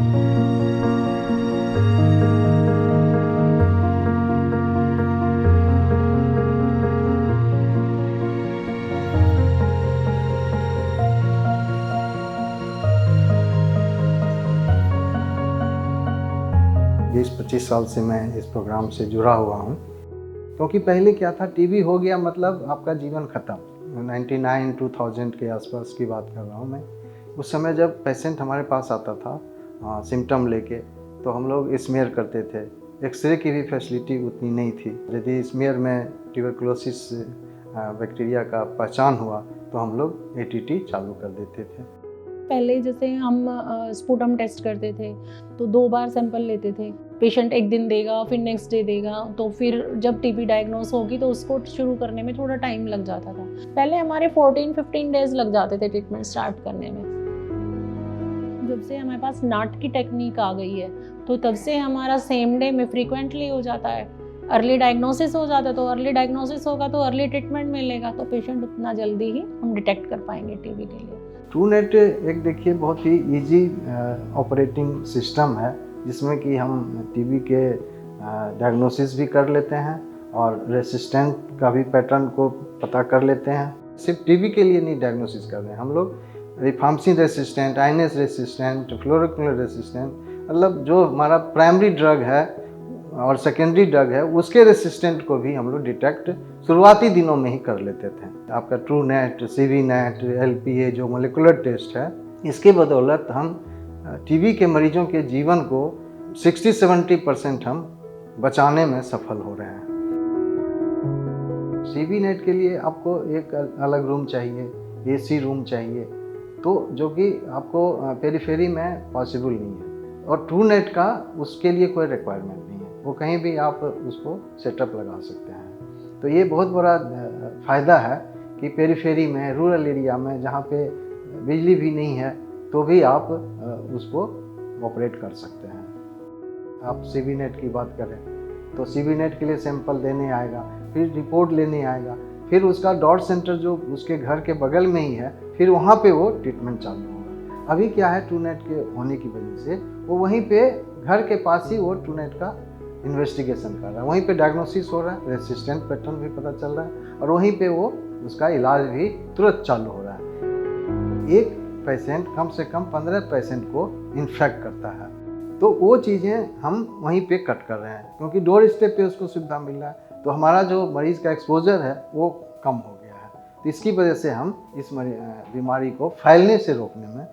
बीस 25 साल से मैं इस प्रोग्राम से जुड़ा हुआ हूँ। क्योंकि पहले क्या था, टीबी हो गया मतलब आपका जीवन ख़त्म। 99 2000 के आसपास की बात कर रहा हूँ मैं। उस समय जब पेशेंट हमारे पास आता था सिम्टम लेके, तो हम लोग स्मीयर करते थे। एक्सरे की भी फैसिलिटी उतनी नहीं थी। यदि स्मीयर में ट्यूबरकुलोसिस बैक्टीरिया का पहचान हुआ तो हम लोग एटीटी चालू कर देते थे। पहले जैसे हम स्पुटम टेस्ट करते थे तो 2 बार सैंपल लेते थे। पेशेंट एक दिन देगा, फिर नेक्स्ट डे देगा, तो फिर जब टीबी डायग्नोस होगी तो उसको शुरू करने में थोड़ा टाइम लग जाता था। पहले हमारे 14-15 डेज लग जाते थे ट्रीटमेंट स्टार्ट करने में। जब से हमारे पास नाट की टेक्निक आ गई है तो तब से हमारा सेम डे में फ्रीक्वेंटली हो जाता है। अर्ली डायग्नोसिस हो जाता है, तो अर्ली डायग्नोसिस होगा तो अर्ली ट्रीटमेंट मिलेगा, तो पेशेंट उतना जल्दी ही हम डिटेक्ट कर पाएंगे टीबी के लिए। ट्रूनेट एक देखिए बहुत ही इजी ऑपरेटिंग सिस्टम है, जिसमें कि हम टीबी के डायग्नोसिस भी कर लेते हैं और रेसिस्टेंट का भी पैटर्न को पता कर लेते हैं। सिर्फ टीबी के लिए नहीं डायग्नोसिस कर रहे हैं हम लोग, रिफाम्सिन रेसिस्टेंट, आइनेस रेसिस्टेंट, फ्लोरोक्विनोन रेसिस्टेंट, मतलब जो हमारा प्राइमरी ड्रग है और सेकेंडरी ड्रग है उसके रेसिस्टेंट को भी हम लोग डिटेक्ट शुरुआती दिनों में ही कर लेते थे। आपका ट्रूनेट, सीवीनेट, एलपीए जो मोलिकुलर टेस्ट है, इसके बदौलत हम टीबी के मरीजों के जीवन को 60-70% हम बचाने में सफल हो रहे हैं। सीवीनेट के लिए आपको एक अलग रूम चाहिए, एसी रूम चाहिए, तो जो कि आपको पेरिफेरी में पॉसिबल नहीं है। और ट्रूनेट का उसके लिए कोई रिक्वायरमेंट नहीं है, वो कहीं भी आप उसको सेटअप लगा सकते हैं। तो ये बहुत बड़ा फ़ायदा है कि पेरिफेरी में, रूरल एरिया में जहाँ पे बिजली भी नहीं है तो भी आप उसको ऑपरेट कर सकते हैं। आप सीवीनेट की बात करें तो सीवीनेट के लिए सैंपल देने आएगा, फिर रिपोर्ट लेने आएगा, फिर उसका डॉट सेंटर जो उसके घर के बगल में ही है, फिर वहाँ पे वो ट्रीटमेंट चालू होगा। अभी क्या है, ट्रूनेट के होने की वजह से वो वहीं पे घर के पास ही वो ट्रूनेट का इन्वेस्टिगेशन कर रहा है, वहीं पे डायग्नोसिस हो रहा है, रेसिस्टेंट पैटर्न भी पता चल रहा है और वहीं पे वो उसका इलाज भी तुरंत चालू हो रहा है। एक पेशेंट कम से कम 15 पेशेंट को इन्फेक्ट करता है, तो वो चीज़ें हम वहीं पे कट कर रहे हैं, क्योंकि डोर स्टेप पे उसको सुविधा मिल रहा है, तो हमारा जो मरीज़ का एक्सपोजर है वो कम हो गया है। तो इसकी वजह से हम इस बीमारी को फैलने से रोकने में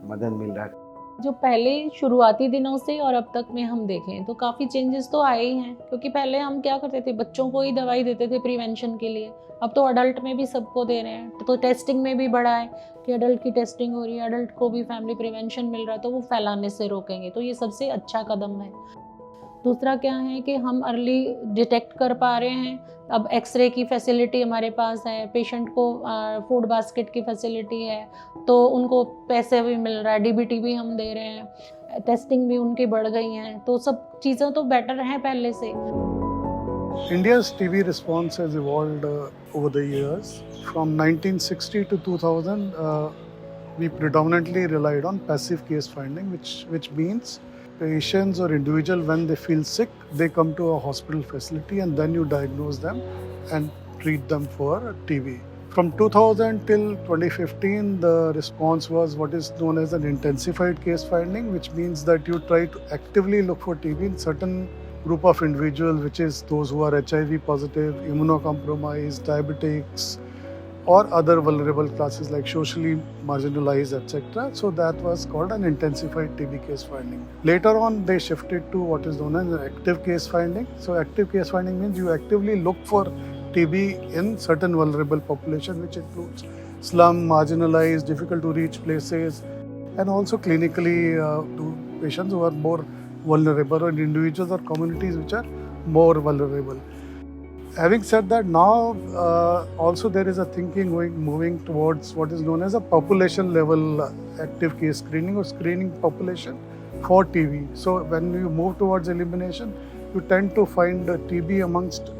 मदद मिल रहा है। जो पहले शुरुआती दिनों से और अब तक में हम देखें तो काफ़ी चेंजेस तो आए ही हैं, क्योंकि पहले हम क्या करते थे, बच्चों को ही दवाई देते थे प्रिवेंशन के लिए। अब तो अडल्ट में भी सबको दे रहे हैं, तो टेस्टिंग में भी बढ़ा है कि अडल्ट की टेस्टिंग हो रही है, अडल्ट को भी फैमिली प्रिवेंशन मिल रहा है, तो वो फैलाने से रोकेंगे, तो ये सबसे अच्छा कदम है। दूसरा क्या है कि हम अर्ली डिटेक्ट कर पा रहे हैं। अब एक्सरे की फैसिलिटी हमारे पास है, पेशेंट को फूड बास्केट की फैसिलिटी है, तो उनको पैसे भी मिल रहा है, डीबीटी भी हम दे रहे हैं, टेस्टिंग भी उनकी बढ़ गई हैं, तो सब चीज़ें तो बेटर हैं पहले से। India's TB response has evolved over the years. From 1960 to 2000, we predominantly relied on passive case finding, which means patients or individual, when they feel sick, they come to a hospital facility and then you diagnose them and treat them for TB. From 2000 till 2015, the response was what is known as an intensified case finding, which means that you try to actively look for TB in certain group of individuals, which is those who are HIV positive, immunocompromised, diabetics, or other vulnerable classes like socially marginalized, etc. So that was called an intensified TB case finding. Later on, they shifted to what is known as active case finding. So active case finding means you actively look for TB in certain vulnerable population, which includes slum, marginalized, difficult to reach places, and also clinically to patients who are more vulnerable, or individuals or communities which are more vulnerable. Having said that, now also there is a thinking moving towards what is known as a population level active case screening or screening population for TB. So when you move towards elimination, you tend to find TB amongst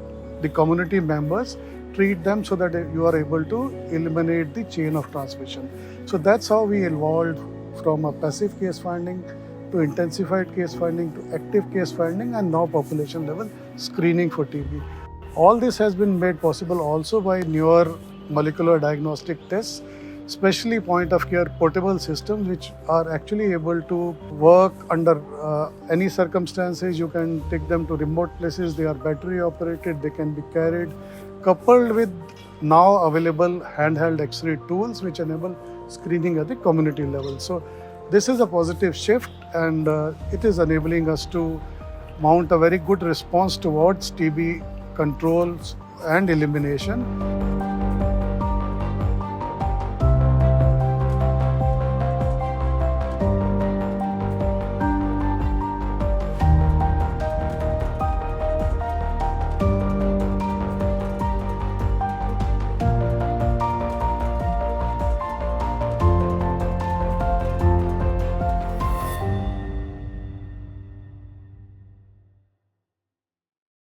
the community members, treat them so that you are able to eliminate the chain of transmission. So that's how we evolved from a passive case finding to intensified case finding to active case finding and now population level screening for TB. All this has been made possible also by newer molecular diagnostic tests, especially point of care portable systems which are actually able to work under any circumstances. You can take them to remote places, they are battery operated, they can be carried, coupled with now available handheld X-ray tools which enable screening at the community level. So this is a positive shift, and it is enabling us to mount a very good response towards TB controls and elimination.